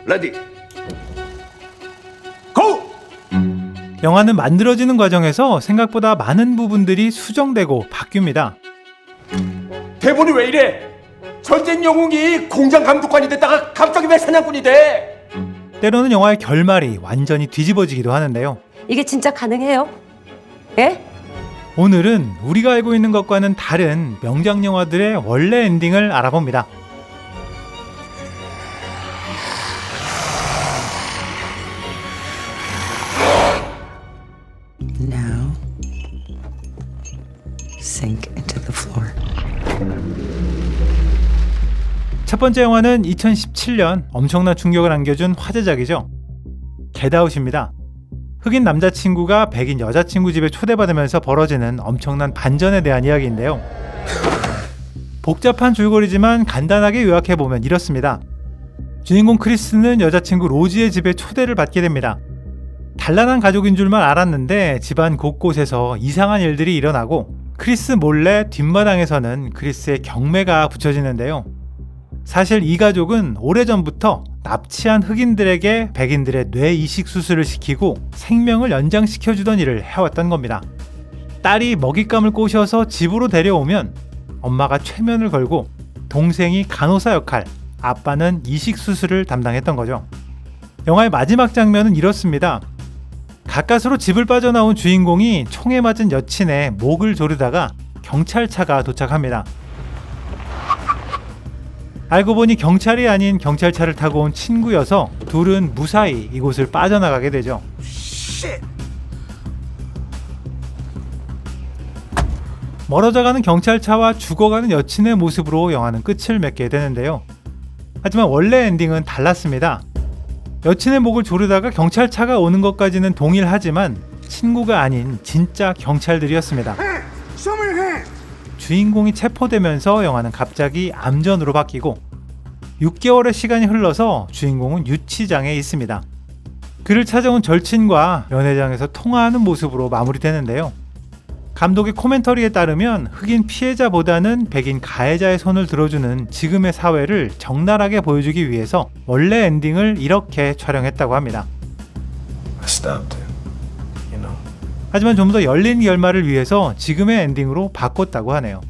레디 고! 영화는 만들어지는 과정에서 생각보다 많은 부분들이 수정되고 바뀝니다. 대본이 왜 이래? 전쟁 영웅이 공장 감독관이 됐다가 갑자기 왜 사냥꾼이 돼? 때로는 영화의 결말이 완전히 뒤집어지기도 하는데요. 이게 진짜 가능해요? 예? 오늘은 우리가 알고 있는 것과는 다른 명작 영화들의 원래 엔딩을 알아봅니다. Now, sink into the floor. 첫 번째 영화는 2017년 엄청난 충격을 안겨준 화제작이죠. 겟아웃입니다. 흑인 남자친구가 백인 여자친구 집에 초대받으면서 벌어지는 엄청난 반전에 대한 이야기인데요. 복잡한 줄거리지만 간단하게 요약해보면 이렇습니다. 주인공 크리스는 여자친구 로지의 집에 초대를 받게 됩니다. 단란한 가족인 줄만 알았는데 집안 곳곳에서 이상한 일들이 일어나고 크리스 몰래 뒷마당에서는 크리스의 경매가 붙여지는데요. 사실 이 가족은 오래전부터 납치한 흑인들에게 백인들의 뇌 이식 수술을 시키고 생명을 연장시켜주던 일을 해왔던 겁니다. 딸이 먹잇감을 꼬셔서 집으로 데려오면 엄마가 최면을 걸고 동생이 간호사 역할, 아빠는 이식 수술을 담당했던 거죠. 영화의 마지막 장면은 이렇습니다. 가까스로 집을 빠져나온 주인공이 총에 맞은 여친의 목을 조르다가 경찰차가 도착합니다. 알고 보니 경찰이 아닌 경찰차를 타고 온 친구여서 둘은 무사히 이곳을 빠져나가게 되죠. 멀어져가는 경찰차와 죽어가는 여친의 모습으로 영화는 끝을 맺게 되는데요. 하지만 원래 엔딩은 달랐습니다. 여친의 목을 조르다가 경찰차가 오는 것까지는 동일하지만 친구가 아닌 진짜 경찰들이었습니다. 주인공이 체포되면서 영화는 갑자기 암전으로 바뀌고 6개월의 시간이 흘러서 주인공은 유치장에 있습니다. 그를 찾아온 절친과 연회장에서 통화하는 모습으로 마무리되는데요. 감독의 코멘터리에 따르면 흑인 피해자보다는 백인 가해자의 손을 들어주는 지금의 사회를 적나라하게 보여주기 위해서 원래 엔딩을 이렇게 촬영했다고 합니다. 하지만 좀 더 열린 결말을 위해서 지금의 엔딩으로 바꿨다고 하네요.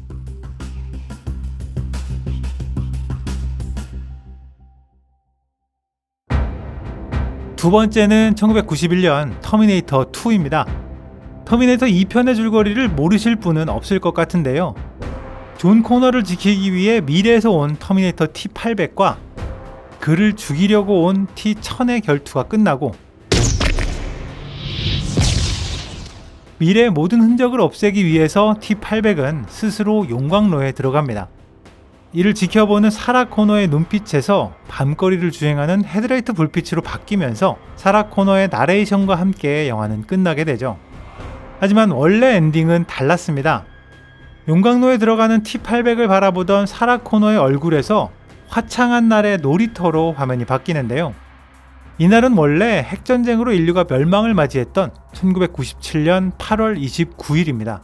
두 번째는 1991년 터미네이터 2입니다. 터미네이터 2편의 줄거리를 모르실 분은 없을 것 같은데요. 존 코너를 지키기 위해 미래에서 온 터미네이터 T800과 그를 죽이려고 온 T1000의 결투가 끝나고 미래의 모든 흔적을 없애기 위해서 T800은 스스로 용광로에 들어갑니다. 이를 지켜보는 사라 코너의 눈빛에서 밤거리를 주행하는 헤드라이트 불빛으로 바뀌면서 사라 코너의 나레이션과 함께 영화는 끝나게 되죠. 하지만 원래 엔딩은 달랐습니다. 용광로에 들어가는 T800을 바라보던 사라 코너의 얼굴에서 화창한 날의 놀이터로 화면이 바뀌는데요. 이날은 원래 핵전쟁으로 인류가 멸망을 맞이했던 1997년 8월 29일입니다.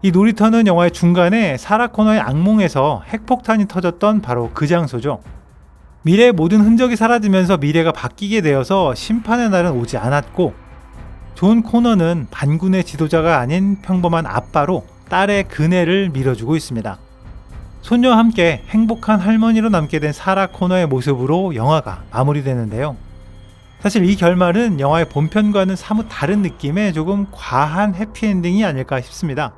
이 놀이터는 영화의 중간에 사라 코너의 악몽에서 핵폭탄이 터졌던 바로 그 장소죠. 미래의 모든 흔적이 사라지면서 미래가 바뀌게 되어서 심판의 날은 오지 않았고 존 코너는 반군의 지도자가 아닌 평범한 아빠로 딸의 그네를 밀어주고 있습니다. 손녀와 함께 행복한 할머니로 남게 된 사라 코너의 모습으로 영화가 마무리되는데요. 사실 이 결말은 영화의 본편과는 사뭇 다른 느낌의 조금 과한 해피엔딩이 아닐까 싶습니다.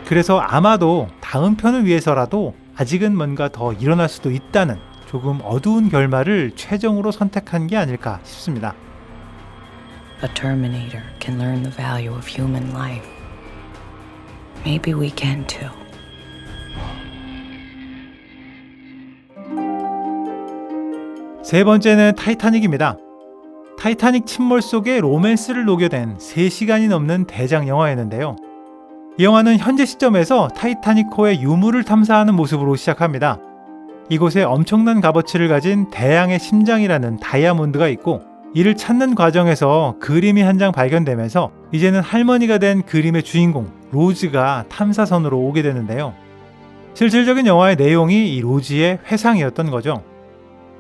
그래서 아마도 다음 편을 위해서라도 아직은 뭔가 더 일어날 수도 있다는 조금 어두운 결말을 최종으로 선택한 게 아닐까 싶습니다. A Terminator can learn the value of human life. Maybe we can too. 세 번째는 타이타닉입니다. 타이타닉 침몰 속에 로맨스를 녹여낸 3시간이 넘는 대작 영화였는데요. 이 영화는 현재 시점에서 타이타닉호의 유물을 탐사하는 모습으로 시작합니다. 이곳에 엄청난 값어치를 가진 대양의 심장이라는 다이아몬드가 있고 이를 찾는 과정에서 그림이 한 장 발견되면서 이제는 할머니가 된 그림의 주인공 로즈가 탐사선으로 오게 되는데요. 실질적인 영화의 내용이 이 로즈의 회상이었던 거죠.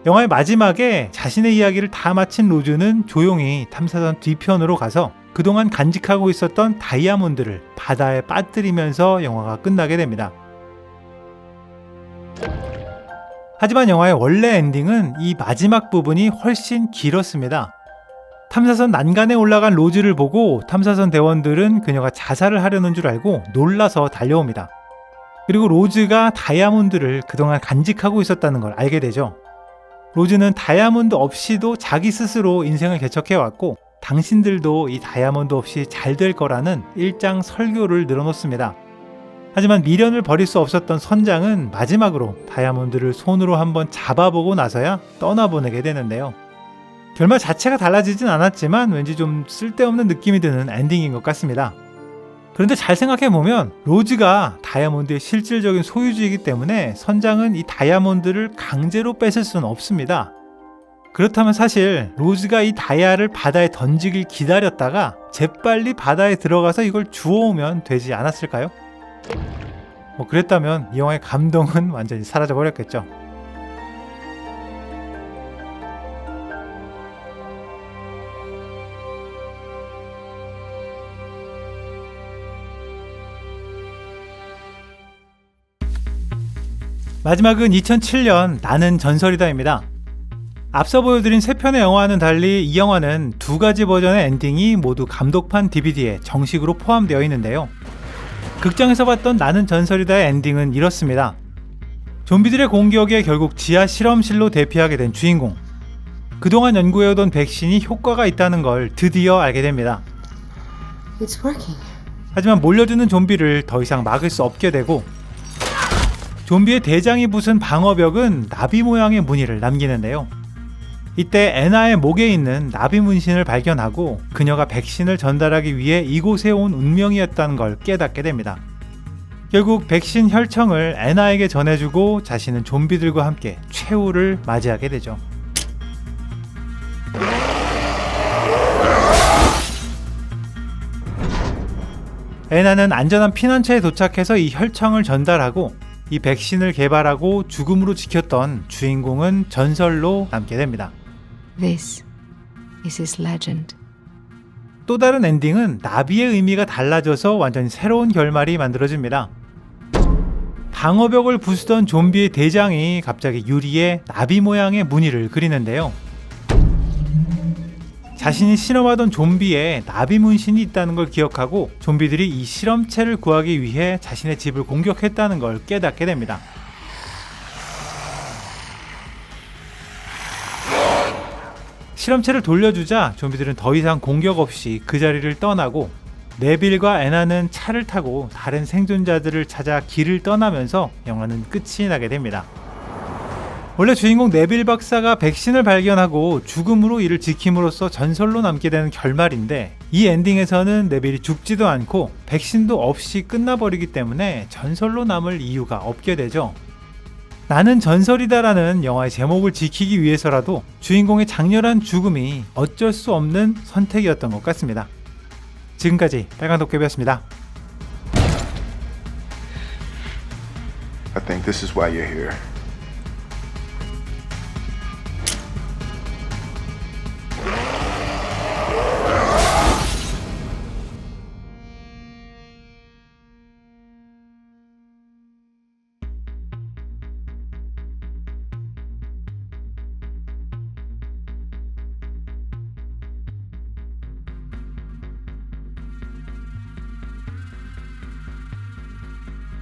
영화의 마지막에 자신의 이야기를 다 마친 로즈는 조용히 탐사선 뒤편으로 가서 그동안 간직하고 있었던 다이아몬드를 바다에 빠뜨리면서 영화가 끝나게 됩니다. 하지만 영화의 원래 엔딩은 이 마지막 부분이 훨씬 길었습니다. 탐사선 난간에 올라간 로즈를 보고 탐사선 대원들은 그녀가 자살을 하려는 줄 알고 놀라서 달려옵니다. 그리고 로즈가 다이아몬드를 그동안 간직하고 있었다는 걸 알게 되죠. 로즈는 다이아몬드 없이도 자기 스스로 인생을 개척해왔고 당신들도 이 다이아몬드 없이 잘 될 거라는 일장 설교를 늘어놓습니다. 하지만 미련을 버릴 수 없었던 선장은 마지막으로 다이아몬드를 손으로 한번 잡아보고 나서야 떠나보내게 되는데요. 결말 자체가 달라지진 않았지만 왠지 좀 쓸데없는 느낌이 드는 엔딩인 것 같습니다. 그런데 잘 생각해보면 로즈가 다이아몬드의 실질적인 소유주이기 때문에 선장은 이 다이아몬드를 강제로 뺏을 수는 없습니다. 그렇다면 사실 로즈가 이 다이아를 바다에 던지길 기다렸다가 재빨리 바다에 들어가서 이걸 주워오면 되지 않았을까요? 그랬다면 이 영화의 감동은 완전히 사라져버렸겠죠. 마지막은 2007년 나는 전설이다입니다. 앞서 보여드린 3편의 영화와는 달리 이 영화는 2가지 버전의 엔딩이 모두 감독판 DVD에 정식으로 포함되어 있는데요. 극장에서 봤던 나는 전설이다의 엔딩은 이렇습니다. 좀비들의 공격에 결국 지하 실험실로 대피하게 된 주인공. 그동안 연구해오던 백신이 효과가 있다는 걸 드디어 알게 됩니다. It's working. 하지만 몰려드는 좀비를 더 이상 막을 수 없게 되고 좀비의 대장이 부순 방어벽은 나비 모양의 무늬를 남기는데요. 이때 애나의 목에 있는 나비 문신을 발견하고 그녀가 백신을 전달하기 위해 이곳에 온 운명이었다는 걸 깨닫게 됩니다. 결국 백신 혈청을 애나에게 전해주고 자신은 좀비들과 함께 최후를 맞이하게 되죠. 애나는 안전한 피난처에 도착해서 이 혈청을 전달하고 이 백신을 개발하고 죽음으로 지켰던 주인공은 전설로 남게 됩니다. This is his legend. 또 다른 엔딩은 나비의 의미가 달라져서 완전히 새로운 결말이 만들어집니다. 방어벽을 부수던 좀비의 대장이 갑자기 유리에 나비 모양의 무늬를 그리는데요. 자신이 실험하던 좀비에 나비 문신이 있다는 걸 기억하고 좀비들이 이 실험체를 구하기 위해 자신의 집을 공격했다는 걸 깨닫게 됩니다. 실험체를 돌려주자 좀비들은 더 이상 공격 없이 그 자리를 떠나고 네빌과 애나는 차를 타고 다른 생존자들을 찾아 길을 떠나면서 영화는 끝이 나게 됩니다. 원래 주인공 네빌 박사가 백신을 발견하고 죽음으로 이를 지킴으로써 전설로 남게 되는 결말인데 이 엔딩에서는 네빌이 죽지도 않고 백신도 없이 끝나버리기 때문에 전설로 남을 이유가 없게 되죠. 나는 전설이다라는 영화의 제목을 지키기 위해서라도 주인공의 장렬한 죽음이 어쩔 수 없는 선택이었던 것 같습니다. 지금까지 빨간도깨비였습니다. I think this is why you're here.